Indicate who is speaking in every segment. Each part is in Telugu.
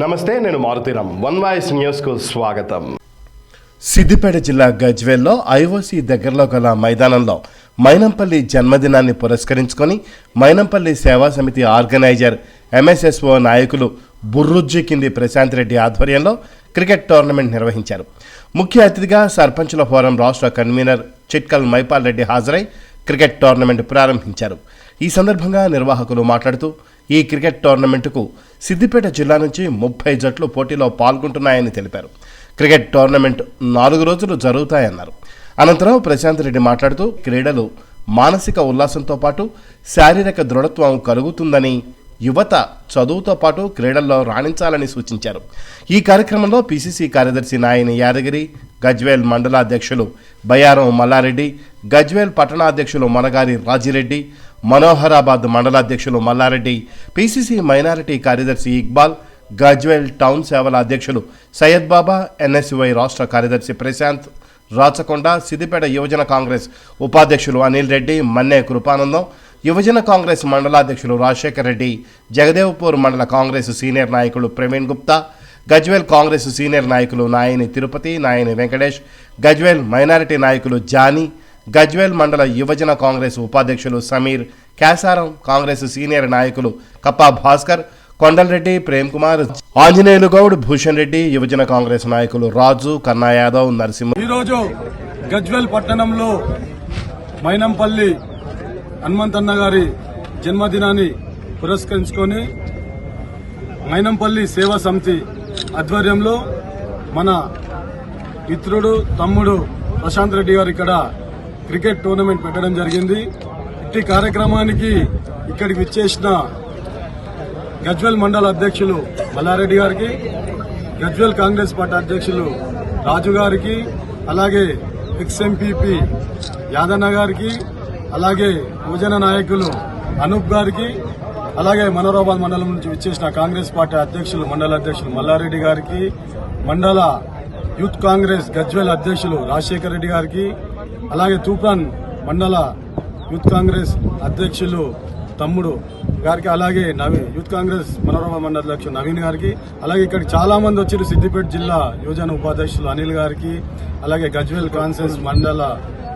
Speaker 1: నమస్తే, నేను మారుతీరామ్. వన్ వాయిస్ న్యూస్కు స్వాగతం.
Speaker 2: సిద్దిపేట జిల్లా గజ్వేల్లో ఐఓసీ దగ్గరలో గల మైదానంలో మైనంపల్లి జన్మదినాన్ని పురస్కరించుకొని మైనంపల్లి సేవా సమితి ఆర్గనైజర్ ఎంఎస్ఎస్ఓ నాయకులు బుర్రుజ్జి కింది ప్రశాంత్ రెడ్డి ఆధ్వర్యంలో క్రికెట్ టోర్నమెంట్ నిర్వహించారు. ముఖ్య అతిథిగా సర్పంచుల ఫోరం రాష్ట్ర కన్వీనర్ చిట్కల్ మైపాల్ రెడ్డి హాజరై క్రికెట్ టోర్నమెంట్ ప్రారంభించారు. ఈ సందర్భంగా నిర్వాహకులు మాట్లాడుతూ ఈ క్రికెట్ టోర్నమెంటుకు సిద్దిపేట జిల్లా నుంచి 30 జట్లు పోటీలో పాల్గొంటున్నాయని తెలిపారు. క్రికెట్ టోర్నమెంట్ 4 రోజులు జరుగుతాయన్నారు. అనంతరం ప్రశాంత్ రెడ్డి మాట్లాడుతూ క్రీడలు మానసిక ఉల్లాసంతో పాటు శారీరక దృఢత్వం కలుగుతుందని, యువత చదువుతో పాటు క్రీడల్లో రాణించాలని సూచించారు. ఈ కార్యక్రమంలో పిసిసి కార్యదర్శి నాయని యాదగిరి, గజ్వేల్ మండలాధ్యక్షులు బయ్యారం మల్లారెడ్డి, గజ్వేల్ పట్టణాధ్యక్షులు మనగారి రాజిరెడ్డి, మనోహరాబాద్ మండలాధ్యక్షులు మల్లారెడ్డి, పిసిసి మైనారిటీ కార్యదర్శి ఇక్బాల్, గజ్వేల్ టౌన్ సేవల అధ్యక్షులు సయ్యద్ బాబా, ఎన్ఎస్యుఐ రాష్ట్ర కార్యదర్శి ప్రశాంత్ రాచకొండ, సిద్దిపేట యువజన కాంగ్రెస్ ఉపాధ్యక్షులు అనిల్ రెడ్డి, మన్నే కృపానందం, యువజన కాంగ్రెస్ మండలాధ్యక్షులు రాజశేఖర్ రెడ్డి, జగదేవ్పూర్ మండల కాంగ్రెస్ సీనియర్ నాయకులు ప్రవీణ్ గుప్తా, గజ్వేల్ కాంగ్రెస్ సీనియర్ నాయకులు నాయని తిరుపతి, నాయని వెంకటేష్, గజ్వేల్ మైనారిటీ నాయకులు జానీ, గజ్వేల్ మండల యువజన కాంగ్రెస్ ఉపాధ్యక్షులు సమీర్, కేసారం కాంగ్రెస్ సీనియర్ నాయకులు కప్పా భాస్కర్, కొండలరెడ్డి, ప్రేమ్ కుమార్, ఆంజనేయులు గౌడ్, భూషణ్ రెడ్డి, యువజన కాంగ్రెస్ నాయకులు రాజు, కన్నా యాదవ్, నరసింహ.
Speaker 3: ఈరోజు గజ్వేల్ పట్టణంలో మైనంపల్లి హనుమంతన్న గారి జన్మదినాన్ని పురస్కరించుకొని మైనంపల్లి సేవా సమితి ఆధ్వర్యంలో మన మిత్రుడు, తమ్ముడు ప్రశాంత్ రెడ్డి గారు ఇక్కడ క్రికెట్ టోర్నమెంట్ పెట్టడం జరిగింది. ఇట్టి కార్యక్రమానికి ఇక్కడికి విచ్చేసిన గజ్వేల్ మండల అధ్యక్షులు మల్లారెడ్డి గారికి, గజ్వేల్ కాంగ్రెస్ పార్టీ అధ్యక్షులు రాజు గారికి, అలాగే ఎక్స్ఎంపీపీ యాదన్న గారికి, అలాగే యువజన నాయకులు అనూప్ గారికి, అలాగే మనోహరాబాద్ మండలం నుంచి విచ్చేసిన కాంగ్రెస్ పార్టీ అధ్యక్షులు మండల అధ్యక్షులు మల్లారెడ్డి గారికి, మండల యూత్ కాంగ్రెస్ గజ్వేల్ అధ్యక్షులు రాజశేఖర్ రెడ్డి గారికి, అలాగే తూప్రాన్ మండల యూత్ కాంగ్రెస్ అధ్యక్షులు తమ్ముడు గారికి, అలాగే యూత్ కాంగ్రెస్ మనోరమ మండల అధ్యక్షులు నవీన్ గారికి, అలాగే ఇక్కడ చాలా మంది వచ్చారు. సిద్దిపేట జిల్లా యువజన ఉపాధ్యక్షులు అనిల్ గారికి, అలాగే గజ్వేల్ కాన్ఫరెన్స్ మండల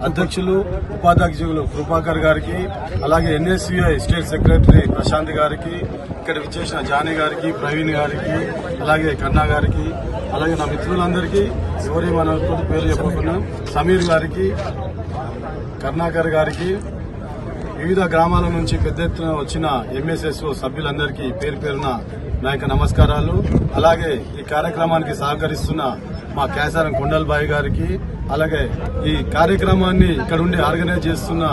Speaker 3: అధ్యక్షులు ఉపాధ్యక్షులు కృపాకర్ గారికి, అలాగే ఎన్ఎస్యుఐ స్టేట్ సెక్రటరీ ప్రశాంత్ గారికి, ఇక్కడ విచ్చేసిన జానీ గారికి, ప్రవీణ్ గారికి, అలాగే కన్నా గారికి, అలాగే నా మిత్రులందరికీ ఎవరి మన పేరు చెప్పకుండా సమీర్ గారికి, కర్ణాకర్ గారికి, వివిధ గ్రామాల నుంచి పెద్ద ఎత్తున వచ్చిన ఎంఎస్ఎస్ఓ సభ్యులందరికీ పేరు పేరున నా యొక్క నమస్కారాలు. అలాగే ఈ కార్యక్రమానికి సహకరిస్తున్న మా కేసారం కొండల్బాయి గారికి, అలాగే ఈ కార్యక్రమాన్ని ఇక్కడ ఉండి ఆర్గనైజ్ చేస్తున్న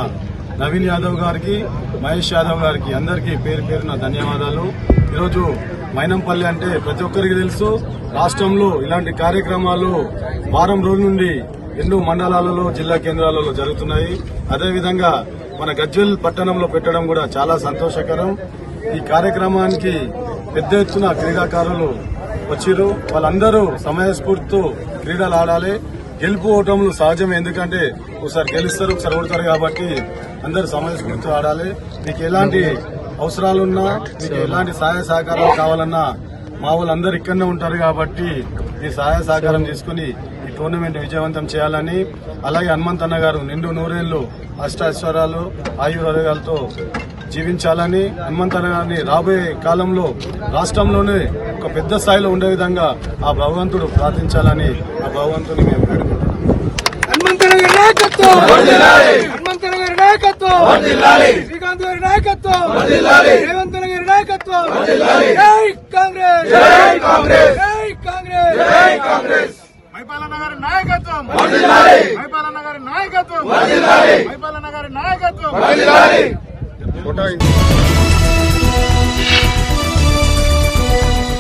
Speaker 3: నవీన్ యాదవ్ గారికి, మహేష్ యాదవ్ గారికి అందరికీ పేరు పేరున ధన్యవాదాలు. ఈరోజు మైనంపల్లి అంటే ప్రతి ఒక్కరికి తెలుసు. రాష్ట్రంలో ఇలాంటి కార్యక్రమాలు వారం రోజుల నుండి ఎన్నో మండలాలలో, జిల్లా కేంద్రాలలో జరుగుతున్నాయి. అదేవిధంగా మన గజ్వేల్ పట్టణంలో పెట్టడం కూడా చాలా సంతోషకరం. ఈ కార్యక్రమానికి పెద్ద ఎత్తున క్రీడాకారులు వచ్చిరు. వాళ్ళందరూ సమయస్ఫూర్తితో క్రీడలు ఆడాలి. గెలుపు ఓటములు సహజమే, ఎందుకంటే ఒకసారి గెలుస్తారు, ఒకసారి ఓడతారు. కాబట్టి అందరూ సమయస్ఫూర్తితో ఆడాలి. మీకు ఎలాంటి అవసరాలున్నా, మీకు ఎలాంటి సహాయ సహకారాలు కావాలన్నా మా వాళ్ళందరూ ఇక్కడనే ఉంటారు. కాబట్టి ఈ సహాయ సహకారం తీసుకుని ఈ టోర్నమెంట్ విజయవంతం చేయాలని, అలాగే హనుమంతన్న గారు నిండు నూరేళ్లు అష్టాశ్వరాలు ఆయుర్వేదాలతో జీవించాలని, హనుమంతన్న గారిని రాబోయే కాలంలో రాష్ట్రంలోనే ఒక పెద్ద స్థాయిలో ఉండే విధంగా ఆ భగవంతుడు ప్రార్థించాలని ఆ భగవంతుని మేము వేడుకుంటున్నాం.
Speaker 4: హనుమంతన్న గారి నాయకత్వం, హనుమంతన్న గారి నాయకత్వం, శ్రీకాంత్ గారి నాయకత్వం, రేవంతన్న గారి నాయకత్వం. జై కాంగ్రెస్, జై కాంగ్రెస్, జై కాంగ్రెస్, జై కాంగ్రెస్. మైపాలన్న గారి నాయకత్వం, మైపాలన్న గారి నాయకత్వం, మైపాలన్న గారి నాయకత్వం.